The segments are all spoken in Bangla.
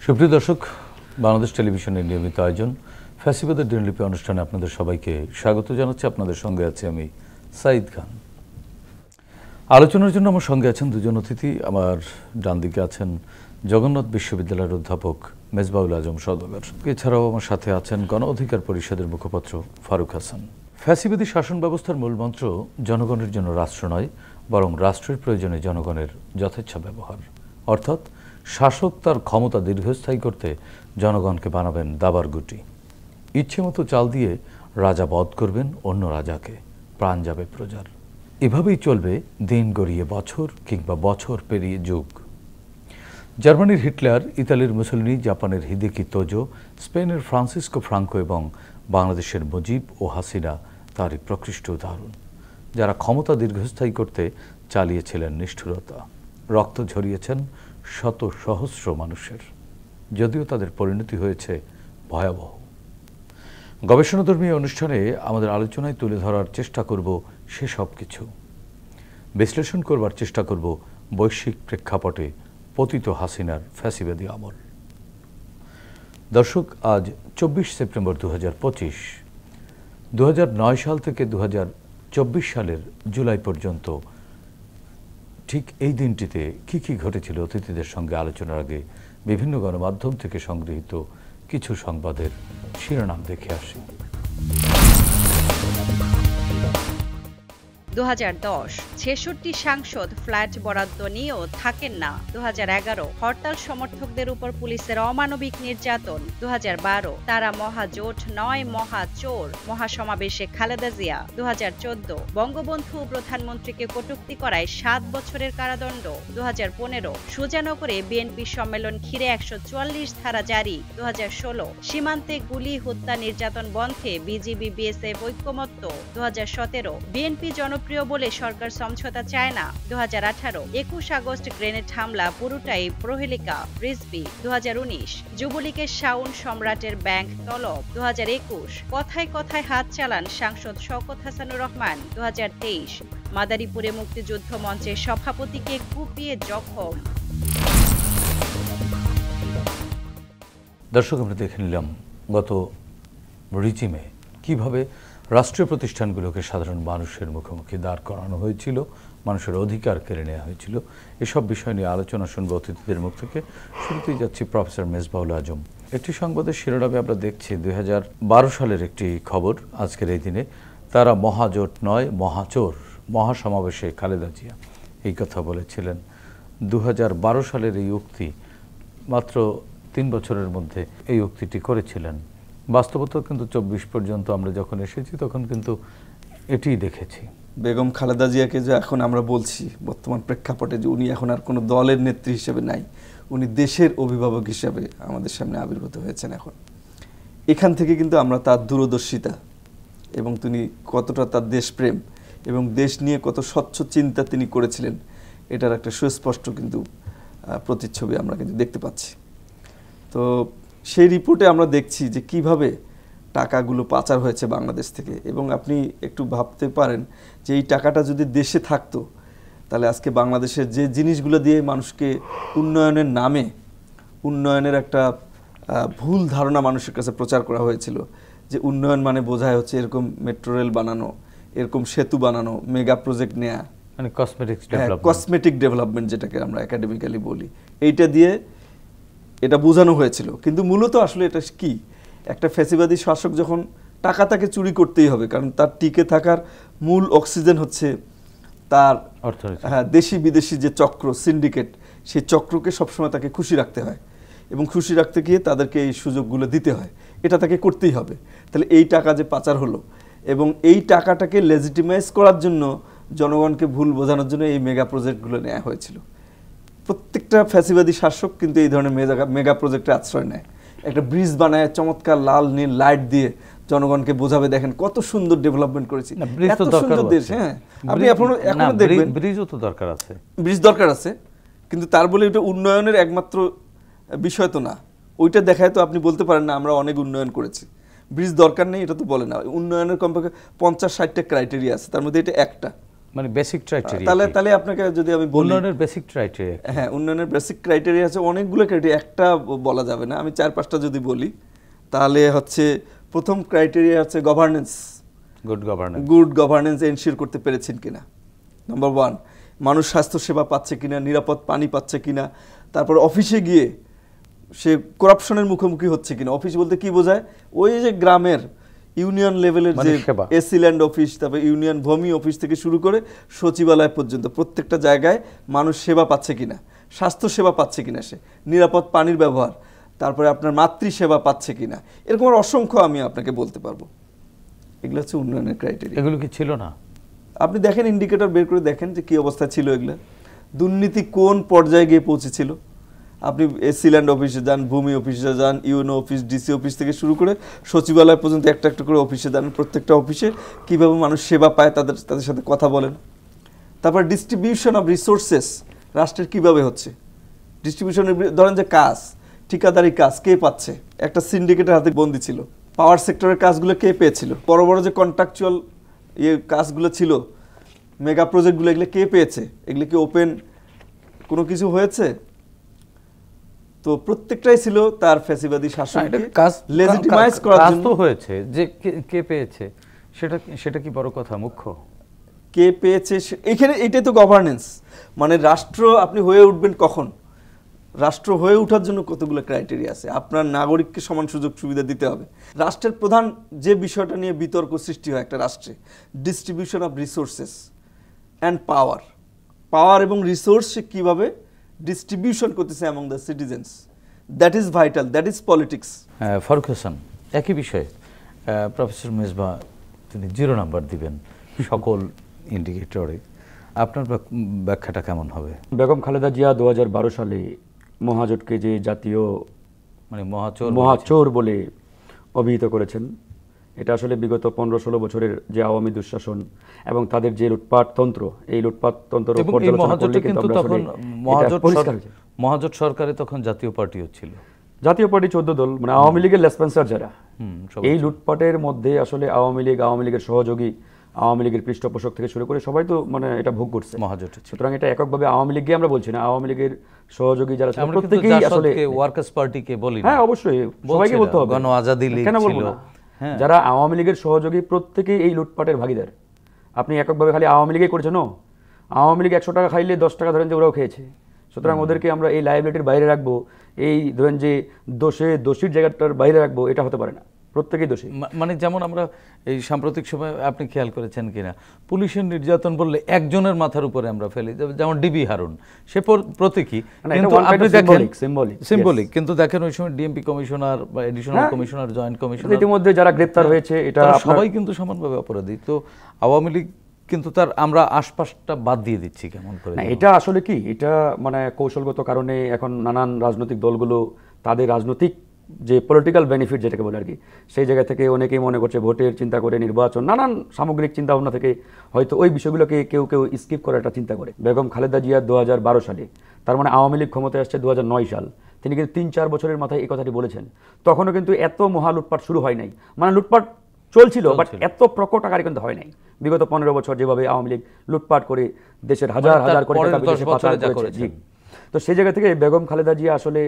সুপ্রিয় দর্শক, বাংলাদেশ টেলিভিশনের নিয়মিত আয়োজন ফ্যাসিবাদের দিনলিপি অনুষ্ঠানে আপনাদের সবাইকে স্বাগত জানাচ্ছি। আপনাদের সঙ্গে আছি আমি সাঈদ খান। আলোচনার জন্য আমার সঙ্গে আছেন দুজন অতিথি। আমার ডান দিকে আছেন জগন্নাথ বিশ্ববিদ্যালয়ের অধ্যাপক মেজবাউল আজম সওদাগর। এছাড়াও আমার সাথে আছেন গণ অধিকার পরিষদের মুখপাত্র ফারুক হাসান। ফ্যাসিবাদী শাসন ব্যবস্থার মূল মন্ত্র জনগণের জন্য রাষ্ট্র নয়, বরং রাষ্ট্রের প্রয়োজনে জনগণের যথেচ্ছা ব্যবহার। অর্থাৎ শাসক তার ক্ষমতা দীর্ঘস্থায়ী করতে জনগণকে বানাবেন দাবার গুটি। ইচ্ছে মতো চাল দিয়ে রাজা বধ করবেন অন্য রাজাকে, প্রাণ যাবে প্রজার। এভাবেই চলবে দিন গড়িয়ে বছর, কিংবা বছর পেরিয়ে যুগ। জার্মানির হিটলার, ইতালির মুসোলিনি, জাপানের হিদেকি তোজো, স্পেনের ফ্রান্সিসকো ফ্রাঙ্কো এবং বাংলাদেশের মুজিব ও হাসিনা তারই প্রকৃষ্ট উদাহরণ, যারা ক্ষমতা দীর্ঘস্থায়ী করতে চালিয়েছিলেন নিষ্ঠুরতা, রক্ত ঝরিয়েছেন শত সহস্র মানুষের, যদিও তাদের পরিণতি হয়েছে ভয়াবহ। গবেষণাধর্মী অনুষ্ঠানে আমাদের আলোচনায় তুলে ধরার চেষ্টা করব সেসব কিছু, বিশ্লেষণ করবার চেষ্টা করব বৈশ্বিক প্রেক্ষাপটে পতিত হাসিনার ফ্যাসিবাদী আমল। দর্শক, আজ 24 সেপ্টেম্বর 2025। 2009 সাল থেকে 2024 সালের জুলাই পর্যন্ত ঠিক এই দিনটিতে কি কি ঘটেছিল অতিথিদের সঙ্গে আলোচনার আগে বিভিন্ন গণমাধ্যম থেকে সংগৃহীত কিছু সংবাদের শিরোনাম দেখে আসি। 2010 66 সাংসদ ফ্ল্যাট বরাদ্দ নিয়েও থাকেন না। 2011 হরতাল সমর্থকদের উপর পুলিশের অমানবিক নির্যাতন। 2012 তারা মহাজোট নয় মহাচোর, মহাসমাবেশে খালেদা জিয়া। 2014 বঙ্গবন্ধু প্রধানমন্ত্রীকে কটূক্তি করায় 7 বছরের কারাদণ্ড। 2015 সুজানগরে বিএনপি সম্মেলন ঘিরে 144 ধারা জারি। 2016 সীমান্তে গুলি, হত্যা, নির্যাতন বন্ধে বিজিবি বিএসএফ ঐক্যমত্য। 2017 বিএনপি জনপ্রিয় বলে সরকার সমঝোতা চায় না। 2018 21 আগস্ট গ্রেনেড হামলা, পুরোটাই প্রহেলিকা রিজভি। 2019 যুবলীগের শাওন সম্রাটের ব্যাংক তলব। 2021 কথায় কথায় হাত চালান সাংসদ শওকত হাসানুর রহমান। 2023 মাদারীপুরে মুক্তিযুদ্ধ মঞ্চের সভাপতিকে কুপিয়ে জখম। দর্শক, আমরা দেখে নিলাম গত রিজিমে কিভাবে রাষ্ট্রীয় প্রতিষ্ঠানগুলোকে সাধারণ মানুষের মুখোমুখি দাঁড় করানো হয়েছিল, মানুষের অধিকার কেড়ে নেওয়া হয়েছিল। এসব বিষয় নিয়ে আলোচনা শুনবো অতিথিদের মুখ থেকে। শুরুতেই যাচ্ছি প্রফেসর মেজবাউল আজম। একটি সংবাদের শিরোনামে আমরা দেখছি 2012 সালের একটি খবর। আজকের এই দিনে তারা মহাজোট নয় মহাচোর, মহাসমাবেশে খালেদা জিয়া এই কথা বলেছিলেন। 2012 সালের এই উক্তি, মাত্র 3 বছরের মধ্যে এই উক্তিটি করেছিলেন। বাস্তবতা কিন্তু 24 পর্যন্ত আমরা যখন এসেছি তখন কিন্তু এটিই দেখেছি। বেগম খালেদা জিয়াকে যে এখন আমরা বলছি বর্তমান প্রেক্ষাপটে যে উনি এখন আর কোনো দলের নেত্রী হিসেবে নাই, উনি দেশের অভিভাবক হিসেবে আমাদের সামনে আবির্ভূত হয়েছেন। এখন এখান থেকে কিন্তু আমরা তার দূরদর্শিতা এবং তিনি কতটা তার দেশপ্রেম এবং দেশ নিয়ে কত স্বচ্ছ চিন্তা তিনি করেছিলেন, এটার একটা সুস্পষ্ট কিন্তু প্রতিচ্ছবি আমরা কিন্তু দেখতে পাচ্ছি। তো সেই রিপোর্টে আমরা দেখছি যে কিভাবে টাকাগুলো পাচার হয়েছে বাংলাদেশ থেকে। এবং আপনি একটু ভাবতে পারেন যে এই টাকাটা যদি দেশে থাকতো, তাহলে আজকে বাংলাদেশের যে জিনিসগুলো দিয়ে মানুষকে উন্নয়নের নামে উন্নয়নের একটা ভুল ধারণা মানুষের কাছে প্রচার করা হয়েছিল, যে উন্নয়ন মানে বোঝায় হচ্ছে এরকম মেট্রো রেল বানানো, এরকম সেতু বানানো, মেগা প্রজেক্ট নেয়া, মানে কসমেটিক ডেভেলপমেন্ট যেটাকে আমরা একাডেমিক্যালি বলি, এইটা দিয়ে এটা বোঝানো হয়েছিল। কিন্তু মূলত আসলে এটা কি, একটা ফ্যাসিবাদী শাসক যখন টাকা তাকে চুরি করতেই হবে, কারণ তার টিকে থাকার মূল অক্সিজেন হচ্ছে তার দেশি বিদেশি যে চক্র, সিন্ডিকেট, সেই চক্রকে সবসময় তাকে খুশি রাখতে হয় এবং খুশি রাখতে গিয়ে তাদেরকে এই সুযোগগুলো দিতে হয়, এটা তাকে করতেই হবে। তাহলে এই টাকা যে পাচার হলো এবং এই টাকাটাকে লেজিটিমাইজ করার জন্য, জনগণকে ভুল বোঝানোর জন্য এই মেগা প্রজেক্টগুলো নেওয়া হয়েছিল। প্রত্যেকটা ফ্যাসিবাদী শাসক কিন্তু এই ধরনের মেগা প্রজেক্টে আশ্রয় নেয়। একটা ব্রিজ বানায় চমৎকার লাল নীল লাইট দিয়ে জনগণকে বোঝাবে, দেখেন কত সুন্দর ডেভেলপমেন্ট করেছি, এত সুন্দর দেশ। হ্যাঁ, আপনি এখনো দেখবেন ব্রিজও তো দরকার আছে, ব্রিজ দরকার আছে, কিন্তু তার বলে এটা উন্নয়নের একমাত্র বিষয় তো না। ওইটা দেখায় তো আপনি বলতে পারেন না আমরা অনেক উন্নয়ন করেছি। ব্রিজ দরকার নেই এটা তো বলে না। উন্নয়নের কমপক্ষে 50-60টা ক্রাইটেরিয়া আছে, তার মধ্যে এটা একটা। মানে বেসিক ক্রাইটেরিয়া। তাহলে আপনাকে যদি আমি বলি উন্নয়নের বেসিক ক্রাইটেরিয়া, হ্যাঁ উন্নয়নের বেসিক ক্রাইটেরিয়া আছে অনেকগুলো ক্রাইটেরিয়া, একটা বলা যাবে না, আমি 4-5টা যদি বলি তাহলে হচ্ছে প্রথম ক্রাইটেরিয়া হচ্ছে গভর্নেন্স, গুড গভর্নেন্স এনশিওর করতে পেরেছেন কিনা, নাম্বার 1। মানুষ স্বাস্থ্য সেবা পাচ্ছে কিনা, নিরাপদ পানি পাচ্ছে কিনা, তারপর অফিসে গিয়ে সে করাপশনের মুখোমুখি হচ্ছে কিনা। অফিস বলতে কি বোঝায়, ওই যে গ্রামের ইউনিয়ন লেভেলের যে এসি ল্যান্ড অফিস, তারপর ইউনিয়ন ভূমি অফিস থেকে শুরু করে সচিবালয় পর্যন্ত প্রত্যেকটা জায়গায় মানুষ সেবা পাচ্ছে কিনা, স্বাস্থ্য সেবা পাচ্ছে কিনা, সে নিরাপদ পানির ব্যবহার, তারপরে আপনার মাতৃসেবা পাচ্ছে কিনা, এরকম অসংখ্য আমি আপনাকে বলতে পারবো। এগুলো হচ্ছে উন্নয়নের ক্রাইটেরিয়া। এগুলো কি ছিল না? আপনি দেখেন ইন্ডিকেটর বের করে দেখেন যে কি অবস্থা ছিল এগুলো, দুর্নীতি কোন পর্যায়ে গিয়ে পৌঁছেছিল। আপনি এসি ল্যান্ড অফিসে যান, ভূমি অফিসে যান, ইউনো অফিস, ডিসি অফিস থেকে শুরু করে সচিবালয় পর্যন্ত একটা একটা করে অফিসে যান, প্রত্যেকটা অফিসে কীভাবে মানুষ সেবা পায় তাদের সাথে কথা বলেন। তারপর ডিস্ট্রিবিউশন অফ রিসোর্সেস রাষ্ট্রের কীভাবে হচ্ছে, ডিস্ট্রিবিউশনের ধরেন যে কাজ, ঠিকাদারি কাজ কে পাচ্ছে, একটা সিন্ডিকেটের হাতে বন্দী ছিল, পাওয়ার সেক্টরের কাজগুলো কে পেয়েছিল, বড় বড় যে কন্ট্রাকচুয়াল কাজগুলো ছিল, মেগা প্রজেক্টগুলো, এগুলো কে পেয়েছে, এগুলো কি ওপেন কোনো কিছু হয়েছে? তো প্রত্যেকটাই ছিল তার ফ্যাসিবাদী শাসনকে লেজিটিমাইজ করার জন্য হয়েছে। যে কে পেয়েছে সেটা কি বড় কথা, মুখ্য? কে পেয়েছে এখানে, এটাই তো গভর্নেন্স। মানে রাষ্ট্র আপনি হয়ে উঠবেন কখন, রাষ্ট্র হয়ে ওঠার জন্য কতগুলো ক্রাইটেরিয়া আছে। আপনার নাগরিককে সমান সুযোগ সুবিধা দিতে হবে। রাষ্ট্রের প্রধান যে বিষয়টা নিয়ে বিতর্ক সৃষ্টি হয় একটা রাষ্ট্রে, distribution of resources and power এবং রিসোর্স সে কীভাবে ডিস্ট্রিবিউশন করতেছে among the citizens, that is vital, that is politics. Faruk Hasan, একই বিষয়ে প্রফেসর মেজবা তিনি 0 নাম্বার দিবেন সকল ইন্ডিকেটরে, আপনার ব্যাখ্যাটা কেমন হবে? বেগম খালেদা জিয়া 2012 সালে মহাজোটকে যে জাতীয় মানে মহাচোর বলে অভিহিত করেছেন, এটা আসলে বিগত 15-16 বছরের যে আওয়ামী দুঃশাসন এবং তাদের যে লুটপাট তন্ত্র, এই লুটপাট তন্ত্র পর্যালোচনা করলে কিন্তু তখন মহাজোট সরকারে তখন জাতীয় পার্টিও ছিল, জাতীয় পার্টি 14 দল, মানে আওয়ামী লীগের লেসপেন্সার যারা, এই লুটপাটের মধ্যে আসলে আওয়ামী লীগের সহযোগী, আওয়ামী লীগের পৃষ্ঠপোষক থেকে শুরু করে সবাই তো মানে এটা ভোগ করছে মহাজোটে। সুতরাং এটা এককভাবে আওয়ামী লীগকে আমরা বলছি না, আওয়ামী লীগের সহযোগী যারা প্রত্যেকেই আসলে ওয়ার্কার্স পার্টিকে বলি, হ্যাঁ অবশ্যই সবাইকে বলতে হবে, গণ আজাদি লীগ কেন বলবো না, যারা আওয়ামী লীগের সহযোগী প্রত্যেকেই এই লুটপাটের ভাগীদার। আপনি এককভাবে খালি আওয়ামী লীগই করেছেন, আওয়ামী লীগ 100 টাকা খাইলে 10 টাকা ধরেন যে ওরাও খেয়েছে, সুতরাং ওদেরকে আমরা এই লায়াবিলিটির বাইরে রাখবো, এই ধরেন যে দোষীর জায়গাটার বাইরে রাখবো, এটা হতে পারে না, প্রত্যেকেই দোষী। মানে যেমন আমরা এই সাম্প্রতিক সময় আপনি খেয়াল করেছেন কিনা, পুলিশের নির্যাতন বললে একজনের মাথার উপরে আমরা ফেলি, যেমন ডিবি হারুন, সে প্রতীকী, কিন্তু আপনি দেখেন সিম্বলিক, কিন্তু দেখেন ওই সময় ডিএমপি কমিশনার বা এডিশনাল কমিশনার, জয়েন্ট কমিশনার, ইতিমধ্যে যারা গ্রেপ্তার হয়েছে, এটা সবাই কিন্তু সমানভাবে অপরাধী। তো আওয়ামী লীগ কিন্তু তার আমরা আশপাশটা বাদ দিয়ে দিচ্ছি কেমন করে? এটা আসলে কি, এটা মানে কৌশলগত কারণে এখন নানান রাজনৈতিক দলগুলো তাদের রাজনৈতিক যে পলিটিক্যাল বেনিফিট যেটাকে বলে আর কি, সেই জায়গা থেকে অনেকেই মনে করছে ভোটের চিন্তা করে, নির্বাচন, নানান সামগ্রিক চিন্তা ভাবনা থেকে হয়তো ওই বিষয়গুলোকে কেউ স্কিপ করে একটা চিন্তা করে। বেগম খালেদা জিয়া 2012 সালে, তার মানে আওয়ামী লীগ ক্ষমতায় আসছে 2009 সাল, তিনি কিন্তু 3-4 বছরের মাথায় এই কথাটি বলেছেন। তখনও কিন্তু এত মহা লুটপাট শুরু হয় নাই, মানে লুটপাট চলছিল, বাট এত প্রকট আকারে কিন্তু হয় নাই। বিগত 15 বছর যেভাবে আওয়ামী লীগ লুটপাট করে দেশের হাজার হাজার কোটি টাকা বিদেশে পাচার করেছে, তো সেই জায়গা থেকে বেগম খালেদা জিয়া আসলে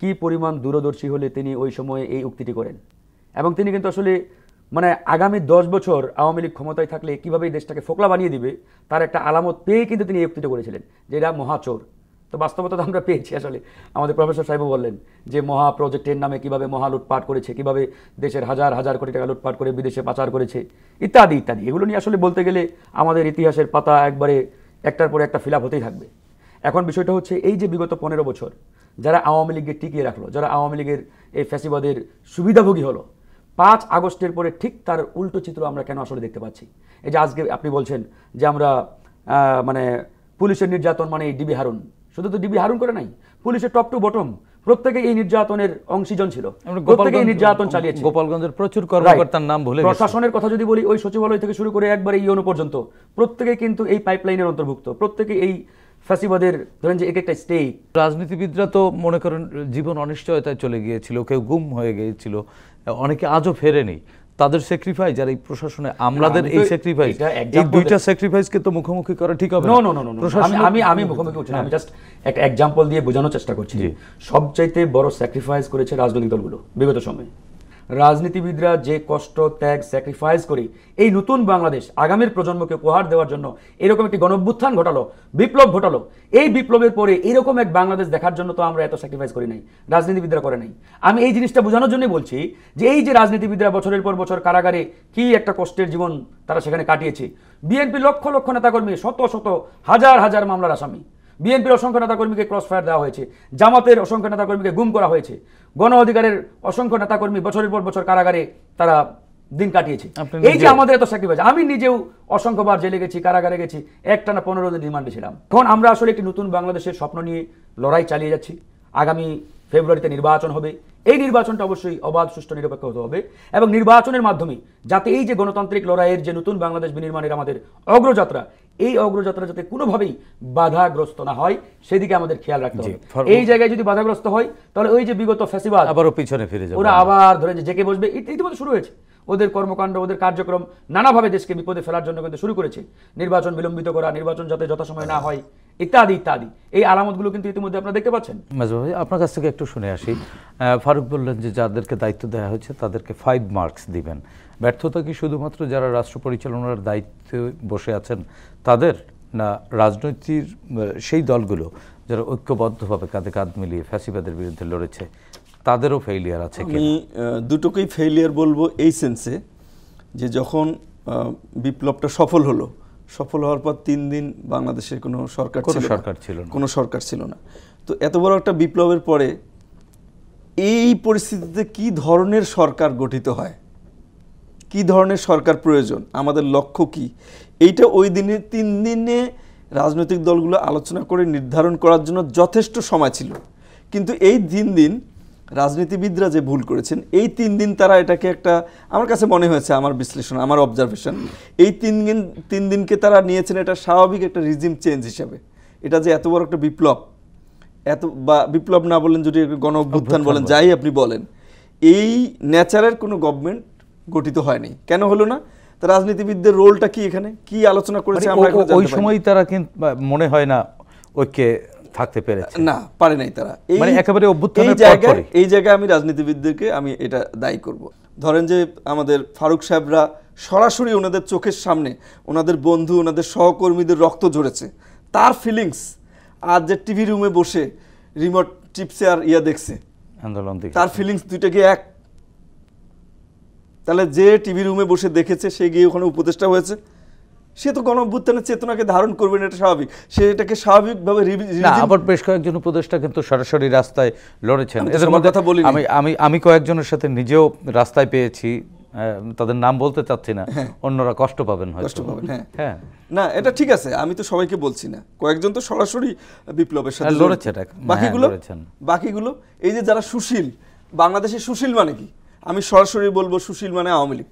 কি পরিমাণ দূরদর্শী হলে তিনি ওই সময়ে এই উক্তিটি করেন। এবং তিনি কিন্তু আসলে মানে আগামী 10 বছর আওয়ামী লীগ ক্ষমতায় থাকলে কিভাবে এই দেশটাকে ফোকলা বানিয়ে দিবে তার একটা আলামত পেয়ে কিন্তু তিনি এই উক্তিটি করেছিলেন, যে এরা মহাচোর। তো বাস্তবতা আমরা পেয়েছি, আসলে আমাদের প্রফেসর সাহেব বললেন যে মহা প্রজেক্টের নামে কিভাবে মহা লুটপাট করেছে, কিভাবে দেশের হাজার হাজার কোটি টাকা লুটপাট করে বিদেশে পাচার করেছে, ইত্যাদি ইত্যাদি। এগুলো নিয়ে আসলে বলতে গেলে আমাদের ইতিহাসের পাতা একবারে একটার পরে একটা ফিল আপ হতেই থাকবে। এখন বিষয়টা হচ্ছে এই যে বিগত 15 বছর যারা আওয়ামী লীগকে টিকিয়ে রাখলো, যারা আওয়ামী লীগের এই ফ্যাসিবাদের সুবিধাভোগী হলো, 5 আগস্টের পরে ঠিক তার উল্টো চিত্র আমরা কেন আসলে দেখতে পাচ্ছি? এই যে আজকে আপনি বলছেন যে আমরা মানে পুলিশের নির্যাতন মানে ডিবি হারুন, শুধু তো ডিবি হারুন করে নাই, পুলিশের টপ টু বটম প্রত্যেকে এই নির্যাতনের অংশীজন ছিল, প্রত্যেকে এই নির্যাতন চালিয়েছে। গোপালগঞ্জের প্রচুর কর্মকর্তার নাম ভুলে গেছি। প্রশাসনের কথা যদি বলি, ওই সচিবালয় থেকে শুরু করে একবারে ইউনো পর্যন্ত প্রত্যেকে কিন্তু এই পাইপলাইনের অন্তর্ভুক্ত, প্রত্যেকে এই ফ্যাসিবাদের ধরেন যে এক একটা স্টেট। রাজনীতিবিদরা তো মনে করেন জীবন অনিশ্চয়তায় চলে গিয়েছিল, কেউ গুম হয়ে গিয়েছিল, অনেকে আজও ফেরেনি। তাদের স্যাক্রিফাইস আর এই প্রশাসনে আমলাদের এই স্যাক্রিফাইস, এই দুইটা স্যাক্রিফাইসকে তো মুখোমুখি করা ঠিক হবে না। আমি মুখোমুখি করছি না, আমি জাস্ট একটা এক্সাম্পল দিয়ে বোঝানোর চেষ্টা করছি। সবচাইতে বড় স্যাক্রিফাইস করেছে রাজনৈতিক দলগুলো বিগত সময়ে। রাজনীতিবিদরা যে কষ্ট, ত্যাগ, স্যাক্রিফাইস করে এই নতুন বাংলাদেশ আগামীর প্রজন্মকে উপহার দেওয়ার জন্য এরকম একটি গণঅভ্যুত্থান ঘটালো, বিপ্লব ঘটালো। এই বিপ্লবের পরে এরকম এক বাংলাদেশ দেখার জন্য তো আমরা এত স্যাক্রিফাইস করি নাই, রাজনীতিবিদরা করে নাই। আমি এই জিনিসটা বোঝানোর জন্যই বলছি যে এই যে রাজনীতিবিদরা বছরের পর বছর কারাগারে কি একটা কষ্টের জীবন তারা সেখানে কাটিয়েছে। বিএনপি লক্ষ লক্ষ নেতাকর্মী, শত শত হাজার হাজার মামলার আসামি। বিএনপির অসংখ্য নেতাকর্মীকে ক্রস ফায়ার দেওয়া হয়েছে, জামাতের অসংখ্য নেতাকর্মীকে গুম করা হয়েছে, গণ অধিকারের অসংখ্য নেতাকর্মী বছরের পর বছর কারাগারে তারা দিন কাটিয়েছে। এই যে আমাদের এত স্যাক্রিফাইস, আমি নিজেও অসংখ্যবার জেলে গেছি, কারাগারে গেছি, একটানা 15 দিন রিমান্ডে ছিলাম। এখন আমরা আসলে একটি নতুন বাংলাদেশের স্বপ্ন নিয়ে লড়াই চালিয়ে যাচ্ছি। আগামী ফেব্রুয়ারিতে নির্বাচন হবে। এই নির্বাচনটা অবশ্যই অবাধ, সুষ্ঠু, নিরপেক্ষ হতে হবে এবং নির্বাচনের মাধ্যমে যাতে এই যে গণতান্ত্রিক লড়াইয়ের যে নতুন বাংলাদেশ বিনির্মাণের আমাদের অগ্রযাত্রা, এই অগ্রযাত্রা যাতে কোনোভাবেই বাধাগ্রস্ত না হয় সেদিকে আমাদের খেয়াল রাখতে হবে। এই জায়গায় যদি বাধাগ্রস্ত হয় তাহলে ওই যে বিগত ফ্যাসিবাদ আবারও পিছনে ফিরে যাবে, ওরা আবার ধরে যে জেকে বসবে। ইতিমধ্যে শুরু হয়েছে ওদের কর্মকাণ্ড, ওদের কার্যক্রম নানাভাবে দেশকে বিপদে ফেলার জন্য কিন্তু শুরু করেছে। নির্বাচন বিলম্বিত করা, নির্বাচন যাতে যথাসময়ে না হয়, ইত্যাদি ইত্যাদি। এই আলামতগুলো কিন্তু ইতিমধ্যে আপনারা দেখতে পাচ্ছেন। মেজবা ভাই, আপনার কাছ থেকে একটু শুনে আসি। ফারুক বললেন যে যাদেরকে দায়িত্ব দেওয়া হয়েছে তাদেরকে 5 মার্কস দিবেন। ব্যর্থতা কি শুধুমাত্র যারা রাষ্ট্র পরিচালনার দায়িত্বে বসে আছেন তাদের, না রাজনৈতিক সেই দলগুলো যারা ঐক্যবদ্ধভাবে কাঁধে কাঁধ মিলিয়ে ফ্যাসিবাদের বিরুদ্ধে লড়েছে তাদেরও ফেইলিয়ার আছে? আমি দুটোকেই ফেইলিয়ার বলবো এই সেন্সে যে যখন বিপ্লবটা সফল হলো, সফল হওয়ার পর 3 দিন বাংলাদেশের কোনো সরকার ছিল না। তো এত বড় একটা বিপ্লবের পরে এই পরিস্থিতিতে কি ধরনের সরকার গঠিত হয়, কি ধরনের সরকার প্রয়োজন, আমাদের লক্ষ্য কি, এইটা ওই দিনে 3 দিনে রাজনৈতিক দলগুলো আলোচনা করে নির্ধারণ করার জন্য যথেষ্ট সময় ছিল। কিন্তু এই 3 দিন রাজনীতিবিদরা যে ভুল করেছেন, এই 3 দিন তারা এটাকে একটা, আমার কাছে মনে হয়েছে, আমার বিশ্লেষণ, আমার অবজারভেশন, এই 3 দিনকে তারা নিয়েছেন এটা স্বাভাবিক একটা রিজিম চেঞ্জ হিসাবে। এটা যে এত বড় একটা বিপ্লব, এত বা বিপ্লব না বলেন, যদি গণ অভ্যুত্থান বলেন, যাই আপনি বলেন, এই ন্যাচারের কোনো গভর্নমেন্ট গঠিত হয়নি। কেন হলো না? তো রাজনীতিবিদদের রোলটা কি, এখানে কি আলোচনা করেছে আমরা এখন জানতে পারি। ওই সময় তারা কিন্তু মনে হয় না ঐক্যে থাকতে পেরেছে, না পারে নাই তারা। মানে একেবারে অভ্যুত্থানের পরে এই জায়গায় আমি রাজনীতিবিদদেরকে আমি এটা দায়ী করব। ধরেন যে আমাদের ফারুক সাহেবরা সরাসরি ওনাদের চোখের সামনে ওনাদের বন্ধু, ওনাদের সহকর্মীদের রক্ত ঝরেছে, তার ফিলিংস, আর যে টিভি রুমে বসে রিমোট টিপসে আর দেখছে আন্দোলন, তার ফিলিংস দুইটাকে এক। তাহলে যে টিভি রুমে বসে দেখেছে সে গিয়ে ওখানে উপদেষ্টা হয়েছে, সে তো গণ অভ্যুত্থানের চেতনাকে ধারণ করবেন, এটা স্বাভাবিক। সে এটাকে স্বাভাবিকভাবে আবার বেশ কয়েকজন উপদেষ্টা কিন্তু সরাসরি রাস্তায় লড়েছেন। এদের মধ্যে আমি কয়েকজনের সাথে নিজেও রাস্তায় পেয়েছি, তাদের নাম বলতে চাচ্ছি না, অন্যরা কষ্ট পাবেন হয়তো। হ্যাঁ, না এটা ঠিক আছে, আমি তো সবাইকে বলছি না, কয়েকজন তো সরাসরি বিপ্লবের সাথে লড়েছে। বাকিগুলো এই যে যারা সুশীল, বাংলাদেশে সুশীল মানে কি? আমি সরাসরি বলবো, সুশীল মানে আওয়ামী লীগ।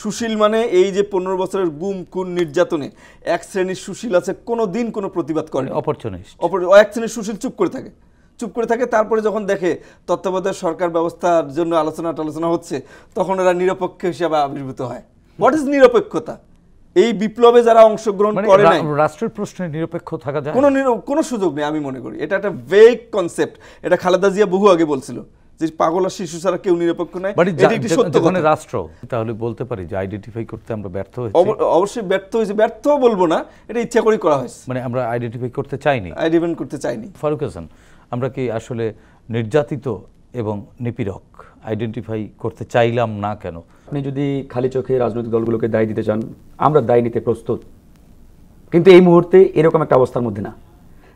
সুশীল মানে এই যে 15 বছরের গুম, খুন, নির্যাতনে এক শ্রেণীর সুশীল আছে কোনো দিন কোনো প্রতিবাদ করে, অপরচুনিস্ট। এক শ্রেণীর সুশীল চুপ করে থাকে, তারপরে যখন দেখে তত্ত্বাবধায়ক সরকার ব্যবস্থার জন্য আলোচনা হচ্ছে, তখন এরা নিরপেক্ষ হিসাবে আবির্ভূত হয়। হোয়াট ইজ নিরপেক্ষতা? এই বিপ্লবে যারা অংশগ্রহণ করে নাই, রাষ্ট্রের প্রশ্নে নিরপেক্ষ থাকা যায় কোনো সুযোগ নেই। আমি মনে করি এটা একটা ভেগ কনসেপ্ট। এটা খালেদা জিয়া বহু আগে বলছিল যে পাগল আর শিশু ছাড়া কেউ নিরপেক্ষ নয়। রাষ্ট্র তাহলে বলতে পারি যে আইডেন্টিফাই করতে আমরা ব্যর্থ হয়েছি। অবশ্যই ব্যর্থ হয়েছে, ব্যর্থ বলবো না, এটা ইচ্ছা করে করা হয়েছে, মানে আমরা আইডেন্টিফাই করতে চাইনি। ফারুক হাসান, আমরা কি আসলে নির্যাতিত এবং নিপীড়ক আইডেন্টিফাই করতে চাইলাম না কেন? আপনি যদি খালি চোখে রাজনৈতিক দলগুলোকে দায় দিতে চান, আমরা দায় নিতে প্রস্তুত, কিন্তু এই মুহূর্তে এরকম একটা অবস্থার মধ্যে না।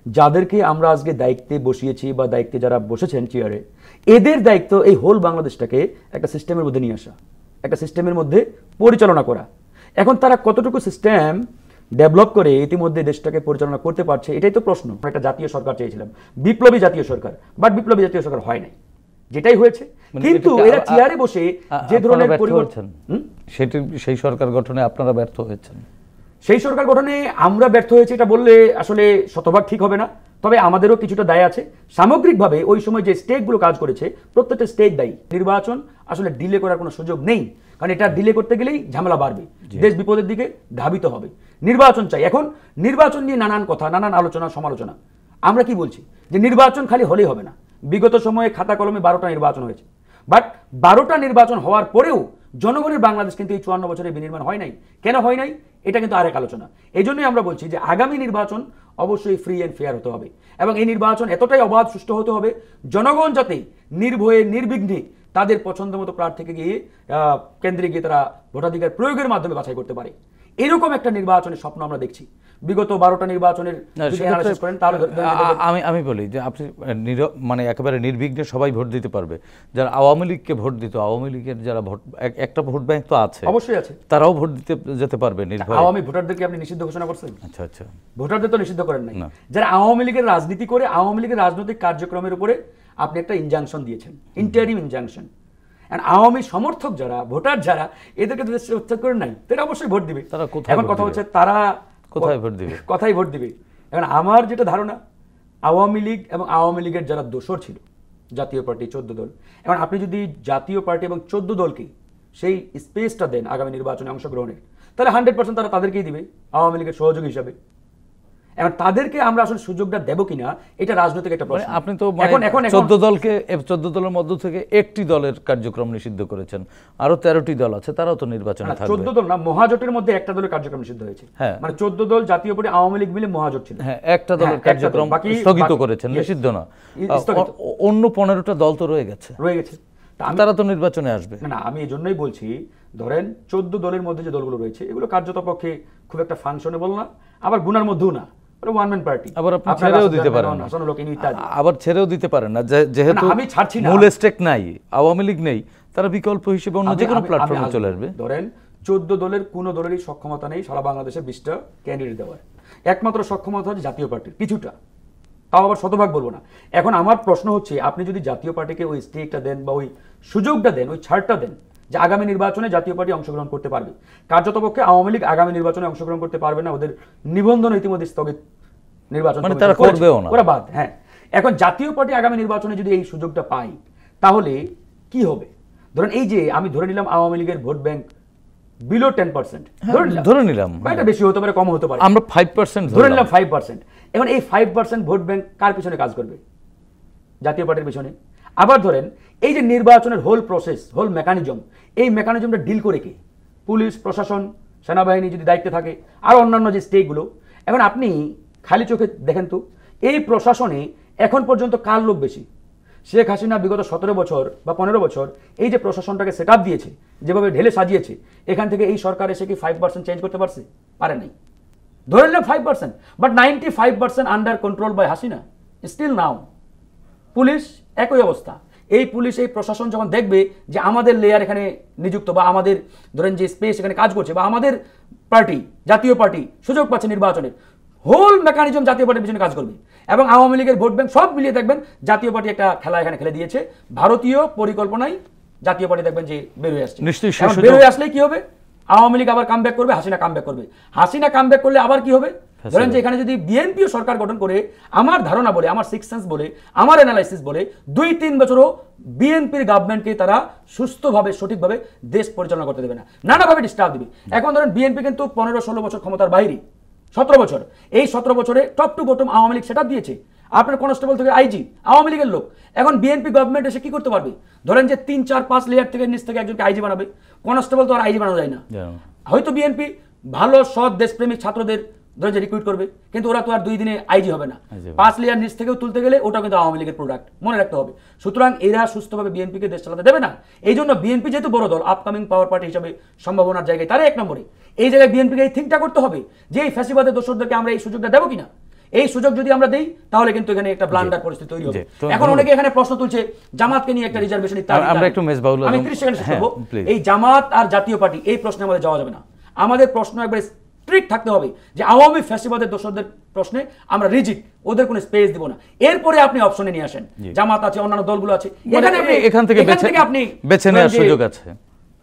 যাদেরকে আমরা আজকে দায়িত্বে বসিয়েছি বা দায়িত্বে যারা বসেছেন চেয়ারে, এদের দায়িত্ব এই হোল বাংলাদেশটাকে একটা সিস্টেমের মধ্যে নিয়ে আসা, একটা সিস্টেমের মধ্যে পরিচালনা করা। এখন তারা কতটুকু সিস্টেম ডেভেলপ করে ইতিমধ্যে দেশটাকে পরিচালনা করতে পারছে, এটাই তো প্রশ্ন। একটা জাতীয় সরকার চেয়েছিলাম, বিপ্লবী জাতীয় সরকার, বাট বিপ্লবী জাতীয় সরকার হয় নাই, যেটাই হয়েছে। কিন্তু এরা চেয়ারে বসে যে ধরনের পরিবর্তন, সেই সরকার গঠনে আপনারা ব্যর্থ হয়েছেন। সেই সরকার গঠনে আমরা ব্যর্থ হয়েছে এটা বললে আসলে শতভাগ ঠিক হবে না, তবে আমাদেরও কিছুটা দায় আছে। সামগ্রিকভাবে ওই সময় যে স্টেকগুলো কাজ করেছে, প্রত্যেকটা স্টেক দায়ী। নির্বাচন আসলে ডিলে করার কোনো সুযোগ নেই। কারণ এটা ডিলে করতে গেলেই ঝামেলা বাড়বে, দেশ বিপদের দিকে ধাবিত হবে। নির্বাচন চাই। এখন নির্বাচন নিয়ে নানান কথা, নানান আলোচনা সমালোচনা। আমরা কি বলছি যে নির্বাচন খালি হলেই হবে না। বিগত সময়ে খাতা কলমে 12টা নির্বাচন হয়েছে, বাট 12টা নির্বাচন হওয়ার পরেও জনগণের বাংলাদেশ কিন্তু এই 54 বছরের বিনির্মাণ হয় নাই। কেন হয় নাই এটা কিন্তু আরেক আলোচনা। এই জন্যই আমরা বলছি যে আগামী নির্বাচন অবশ্যই ফ্রি অ্যান্ড ফেয়ার হতে হবে এবং এই নির্বাচন এতটাই অবাধ সুষ্ঠু হতে হবে জনগণ যাতে নির্ভয়ে নির্বিঘ্নে তাদের পছন্দ মতো প্রার্থীকে গিয়ে কেন্দ্রে গিয়ে তারা ভোটাধিকার প্রয়োগের মাধ্যমে বাছাই করতে পারে। এরকম একটা নির্বাচনের স্বপ্ন আমরা দেখছি। বিগত 12টা নির্বাচনের আমি বলি যে আপনি মানে একেবারে নির্বিঘ্নে সবাই ভোট দিতে পারবে। যারা আওয়ামী লীগকে ভোট দিত, আওয়ামী লীগের যারা ভোট, একটা ভোট ব্যাংক তো আছে, অবশ্যই আছে, তারাও ভোট দিতে যেতে পারবে নির্ভয়ে। আওয়ামী ভোটারদেরকে আপনি নিষিদ্ধ ঘোষণা করছেন? আচ্ছা আচ্ছা, ভোটারদের তো নিষিদ্ধ করেন নাই। যারা আওয়ামী লীগের রাজনীতি করে আওয়ামী লীগের রাজনৈতিক কার্যক্রমের উপরে আপনি একটা ইনজাংশন দিয়েছেন, ইন্টারিম ইনজাংশন। আওয়ামী সমর্থক যারা, ভোটার যারা, এদেরকে তো উচ্ছেদ করে নাই, তারা অবশ্যই ভোট দিবে। এখন কথা হচ্ছে তারা কোথায় ভোট দিবে, কোথায় ভোট দিবে। এখন আমার যেটা ধারণা, আওয়ামী লীগ এবং আওয়ামী লীগের যারা দোসর ছিল, জাতীয় পার্টি 14 দল, এখন আপনি যদি জাতীয় পার্টি এবং 14 দলকে সেই স্পেসটা দেন আগামী নির্বাচনে অংশগ্রহণের, তাহলে 100% তারা তাদেরকেই দিবে আওয়ামী লীগের সহযোগী হিসাবে। এখন তাদেরকে আমরা আসলে সুযোগটা দেব কিনা এটা রাজনৈতিক একটা প্রশ্ন। আপনি তো এখন 14 দলকে, 14 দলের মধ্য থেকে একটি দলের কার্যক্রম নিষিদ্ধ করেছেন, আরো 13টি দল আছে, তারাও তো নির্বাচনে থাকবে। 14 দল না, মহাজোটের মধ্যে একটা দলের কার্যক্রম নিষিদ্ধ হয়েছে। মানে 14 দল জাতীয় পার্টি আওয়ামী লীগ মিলে মহাজোট ছিল, হ্যাঁ, একটা দলের কার্যক্রম স্থগিত করেছেন, নিষিদ্ধ না। অন্য 15টা দল তো রয়ে গেছে, তারা তো নির্বাচনে আসবে না। আমি এই জন্যই বলছি, ধরেন 14 দলের মধ্যে যে দলগুলো রয়েছে এগুলো কার্যত পক্ষে খুব একটা ফাংশনেবল না, আবার গুনার মধ্যেও না, ওয়ান ম্যান পার্টি। আবার আপনি ছেড়েও দিতে পারেন না, আবার ছেড়েও দিতে পারেন না, যেহেতু আমি ছাড়ছি না, মূল স্টেক নাই, আওয়ামী লীগ নেই, তারা বিকল্প হিসেবে অন্য যে কোনো প্ল্যাটফর্মে চলে আসবে। ধরেন 14 দলের কোনো দলেরই সক্ষমতা নেই সারা বাংলাদেশে 20টা ক্যান্ডিডেট দেওয়ার, একমাত্র সক্ষমতা হচ্ছে জাতীয় পার্টির কিছুটা, তাও আবার শতভাগ বলবো না। এখন আমার প্রশ্ন হচ্ছে, আপনি যদি জাতীয় পার্টিকে ওই স্টেকটা দেন বা ওই সুযোগটা দেন, ওই ছাড়টা দেন যে আগামী নির্বাচনে জাতীয় পার্টি অংশগ্রহণ করতে পারবে, কার্যতপক্ষে আওয়ামী লীগ আগামী নির্বাচনে অংশগ্রহণ করতে পারবে না, ওদের নিবন্ধন ইতিমধ্যে স্থগিত, নির্বাচন মানে তারা করবেও না, ওরা বাদ। হ্যাঁ, এখন জাতীয় পার্টি আগামী নির্বাচনে যদি এই সুযোগটা পাই তাহলে কি হবে? ধরেন এই যে আমি ধরে নিলাম আওয়ামী লীগের ভোট ব্যাংক বিলো 10%, ধরে নিলাম, এটা বেশি হতে পারে, কম হতে পারে, আমরা 5% ধরে নিলাম 5%। এখন এই 5% ভোট ব্যাংক কার পিছনে কাজ করবে? জাতীয় পার্টির পিছনে। আবার ধরেন এই যে নির্বাচনের হোল প্রসেস, হোল মেকানিজম, এই মেকানিজমটা ডিল করে কে? পুলিশ, প্রশাসন, সেনাবাহিনী যদি দায়িত্বে থাকে, আর অন্যান্য যে স্টেকগুলো। এখন আপনি খালি চোখে দেখেন তো, এই প্রশাসনে এখন পর্যন্ত কার লোক বেশি? শেখ হাসিনা বিগত 17 বছর বা 15 বছর এই যে প্রশাসনটাকে সেট আপ দিয়েছে, যেভাবে ঢেলে সাজিয়েছে, এখান থেকে এই সরকার এসে কি 5% চেঞ্জ করতে পারছে? পারে নাই। ধরে নিলাম 5%, but 95% under control by Hasina still now. Police একই অবস্থা। এই পুলিশ, এই প্রশাসন যখন দেখবে যে আমাদের লেয়ার এখানে নিযুক্ত বা আমাদের ধরেন যে স্পেস এখানে কাজ করছে, বা আমাদের পার্টি, জাতীয় পার্টি সুযোগ পাচ্ছে নির্বাচনের, হোল মেকানিজম জাতীয় পার্টির পিছনে কাজ করবে। এবং আওয়ামী লীগের ভোট ব্যাংক সব মিলিয়ে দেখবেন জাতীয় পার্টি একটা খেলা এখানে খেলে দিয়েছে, ভারতীয় পরিকল্পনায় জাতীয় পার্টি দেখবেন যে বেরোয় আসছে। বেরোয় আসলে কি হবে? আওয়ামী লীগ আবার কামব্যাক করবে, হাসিনা কামব্যাক করবে। হাসিনা কামব্যাক করলে আবার কি হবে? ধরেন যে এখানে যদি বিএনপিও সরকার গঠন করে, আমার ধারণা বলে, আমার সিক্স সেন্স বলে, আমার অ্যানালাইসিস বলে, 2-3 বছরও বিএনপির গভর্নমেন্টকে তারা সুস্থভাবে সঠিকভাবে দেশ পরিচালনা করতে দেবে না, নানাভাবে ডিস্টার্ব দিবে। এখন ধরেন বিএনপি কিন্তু 15-16 বছর ক্ষমতার বাইরে, 17 বছর, এই 17 বছরে top to bottom Awami League সেটা দিয়েছে। আপনার কনস্টেবল থেকে আইজি আওয়ামী লীগের লোক। এখন বিএনপি গভর্নমেন্ট এসে কি করতে পারবে? ধরেন যে 3-4-5 লেয়ার থেকে নিচ থেকে একজনকে আইজি বানাবে। কনস্টেবল তো আর আইজি বানানো যায় না। হয়তো বিএনপি ভালো সৎ দেশপ্রেমিক ছাত্রদের ধরে যে রিক্রুট করবে, কিন্তু ওরা তো আর 2 দিনে আইজি হবে না। 5 লেয়ার নিচ থেকেও তুলতে গেলে ওটা কিন্তু আওয়ামী লীগের প্রোডাক্ট, মনে রাখতে হবে। সুতরাং এরা সুস্থভাবে বিএনপিকে দেশ চালাতে দেবে না। এই জন্য বিএনপি যেহেতু বড় দল, আপকামিং পাওয়ার পার্টি হিসাবে সম্ভাবনার জায়গায় তারা 1 নম্বরে। এই জায়গায় বিএনপিকে এই থিঙ্কটা করতে হবে যে এই ফ্যাসিবাদের দোসরদেরকে আমরা এই সুযোগটা দেবো কিনা। এই সুযোগ যদি আমরা দেই তাহলে কিন্তু এখানে একটা ব্লান্ডার পরিস্থিতি তৈরি হবে। এখন অনেকে এখানে প্রশ্ন তুলছে জামাতকে নিয়ে একটা রিজার্ভেশন ইত্যাদি। আমরা একটু মেজবাউল, আমি 30 সেকেন্ড শেষ করব। এই জামাত আর জাতীয় পার্টি এই প্রশ্নে আমাদের যাওয়া যাবে না। আমাদের প্রশ্ন একবার স্ট্রিক্ট থাকতে হবে যে আওয়ামী ফ্যাসিবাদের দোসরদের প্রশ্নে আমরা রিজিড, ওদের কোনো স্পেস দিব না। এরপরে আপনি অপশনে নিয়ে আসেন, জামাত আছে, অন্যান্য দলগুলো আছে, এখান থেকে আপনি বেছে নেওয়ার সুযোগ আছে,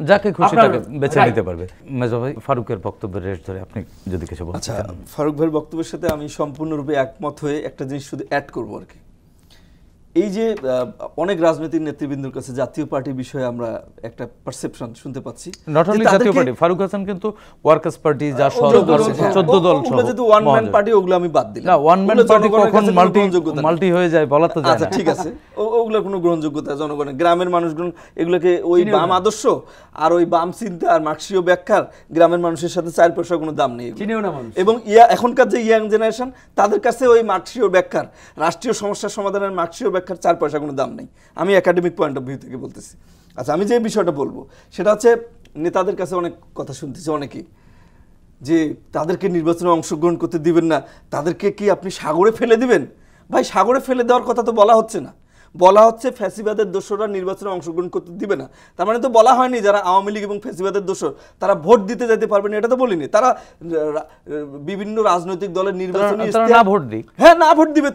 যাকে খুশি তাকে বেছে নিতে পারবে। মেজবা ভাই, ফারুকের বক্তব্যের রেশ ধরে আপনি যদি কিছু বলতে চান। ফারুক ভাইয়ের বক্তব্যের সাথে আমি সম্পূর্ণরূপে একমত হয়ে একটা জিনিস শুধু অ্যাড করবো আর কি। এই যে অনেক রাজনৈতিক নেতৃবৃন্দের কাছে জাতীয় পার্টি বিষয়ে আমরা একটা পারসেপশন শুনতে পাচ্ছি, নট অনলি জাতীয় পার্টি, ফারুক হাসান কিন্তু ওয়ার্কার্স পার্টি যা 14 দল সহ, ওগুলো যদি ওয়ান ম্যান পার্টি ওগুলো আমি বাদ দিলাম। না, ওয়ান ম্যান পার্টি কখন মাল্টি হয়ে যায় বলা তো যায় না। আচ্ছা ঠিক আছে, ওগুলোর কোনো গ্রহণযোগ্যতা জনগণের, গ্রামের মানুষজন এগুলোকে ওই বাম আদর্শ আর ওই বাম চিন্তা আর মার্ক্সীয় ব্যাখ্যার গ্রামের মানুষের সাথে 4 পয়সার কোনো দাম নেই এবং এখনকার যে ইয়াং জেনারেশন তাদের কাছে ওই মার্ক্সীয় ব্যাখ্যার, রাষ্ট্রীয় সমস্যার সমাধানের মার্ক্সীয় ব্যাখ্যার 4 পয়সা কোনো দাম নেই। আমি একাডেমিক পয়েন্ট অফ ভিউ থেকে বলতেছি। আচ্ছা, আমি যে বিষয়টা বলবো সেটা হচ্ছে নেতাদের কাছে অনেক কথা শুনতেছি অনেকেই, যে তাদেরকে নির্বাচনে অংশগ্রহণ করতে দিবেন না, তাদেরকে কি আপনি সাগরে ফেলে দিবেন? ভাই, সাগরে ফেলে দেওয়ার কথা তো বলা হচ্ছে না, বলা হচ্ছে ফ্যাসিবাদের দোসররা নির্বাচনে অংশগ্রহণ করতে দিবে না। তার মানে তো বলা হয়নি যারা আওয়ামী লীগ এবং ফ্যাসিবাদের দোসর তারা ভোট দিতে যেতে পারবে না, এটা তো বলিনি। তারা বিভিন্ন রাজনৈতিক দলের নির্বাচনী না ভোট দিক, হ্যাঁ না ভোট দিবে,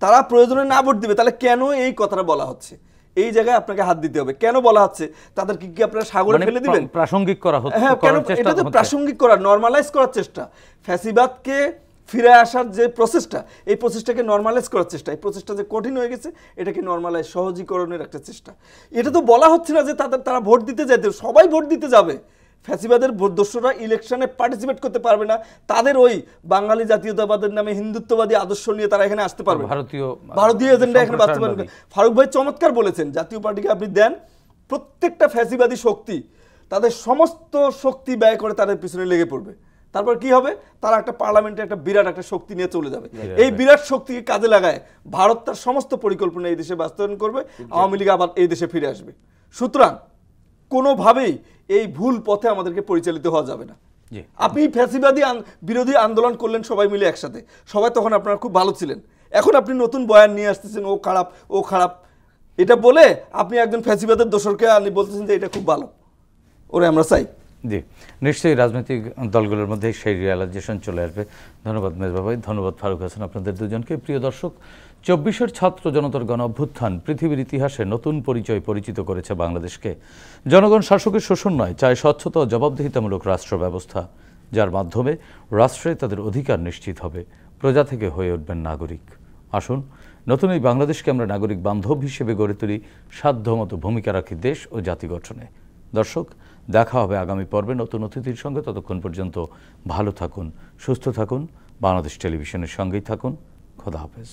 তারা প্রয়োজনে না ভোট দিবে। তাহলে কেন এই কথাটা বলা হচ্ছে? এই জায়গায় আপনাকে হাত দিতে হবে। কেন বলা হচ্ছে? তাদেরকে কি আপনারা সাগরে ফেলে দিবেন? প্রাসঙ্গিক করা হচ্ছে। হ্যাঁ, কেন? এটা তো প্রাসঙ্গিক করা, নরমালাইজ করার চেষ্টা। ফ্যাসিবাদকে ফিরে আসার যে প্রসেসটা, এই প্রসেসটাকে নরমালাইজ করার চেষ্টা, এই প্রসেসটা যে কঠিন হয়ে গেছে এটাকে নরমালাইজ, সহজীকরণের একটা চেষ্টা। এটা তো বলা হচ্ছে না যে তারা ভোট দিতে যাইতে, সবাই ভোট দিতে যাবে। ফ্যাসিবাদের দোসররা ইলেকশনে পার্টিসিপেট করতে পারবে না, তাদের ওই বাঙালি জাতীয়তাবাদের নামে হিন্দুত্ববাদী আদর্শ নিয়ে তারা এখানে আসতে পারবে, ভারতীয় এজেন্ডা এখানে বাস্তবায়ন করে। ফারুক ভাই চমৎকার বলেছেন, জাতীয় পার্টিকে আপনি দেন, প্রত্যেকটা ফ্যাসিবাদী শক্তি তাদের সমস্ত শক্তি ব্যয় করে তাদের পিছনে লেগে পড়বে। তারপর কি হবে? তারা একটা পার্লামেন্টে একটা বিরাট একটা শক্তি নিয়ে চলে যাবে। এই বিরাট শক্তিকে কাজে লাগায় ভারত তার সমস্ত পরিকল্পনা এই দেশে বাস্তবায়ন করবে, আওয়ামী লীগ আবার এই দেশে ফিরে আসবে। সুতরাং কোনোভাবেই এই ভুল পথে আমাদেরকে পরিচালিত হওয়া যাবে না। আপনি ফ্যাসিবাদী বিরোধী আন্দোলন করলেন সবাই মিলে একসাথে, সবাই তখন আপনারা খুব ভালো ছিলেন। এখন আপনি নতুন বয়ান নিয়ে আসতেছেন, ও খারাপ ও খারাপ, এটা বলে আপনি একজন ফ্যাসিবাদের দোসরকে আপনি বলতেছেন যে এটা খুব ভালো, ওরে আমরা চাই। জি, নিশ্চয়ই রাজনৈতিক দলগুলোর মধ্যে সেই রিয়ালাইজেশন চলে আসবে। ধন্যবাদ মেজবা ভাই, ধন্যবাদ ফারুক হাসান, আপনাদের দুজনকে। প্রিয় দর্শক, 24-এর ছাত্র জনতার গণ অভ্যুত্থান পৃথিবীর ইতিহাসে নতুন পরিচিত করেছে বাংলাদেশকে। জনগণ শাসকের শোষণ নয়, চায় স্বচ্ছতা ও জবাবদিহিতামূলক রাষ্ট্র ব্যবস্থা, যার মাধ্যমে রাষ্ট্রে তাদের অধিকার নিশ্চিত হবে, প্রজা থেকে হয়ে উঠবেন নাগরিক। আসুন নতুন এই বাংলাদেশকে আমরা নাগরিক বান্ধব হিসেবে গড়ে তুলি, সাধ্যমতো ভূমিকা রাখি দেশ ও জাতি গঠনে। দর্শক, দেখা হবে আগামী পর্বে নতুন অতিথির সঙ্গে। ততক্ষণ পর্যন্ত ভালো থাকুন, সুস্থ থাকুন, বাংলাদেশ টেলিভিশনের সঙ্গেই থাকুন। খোদা হাফেজ।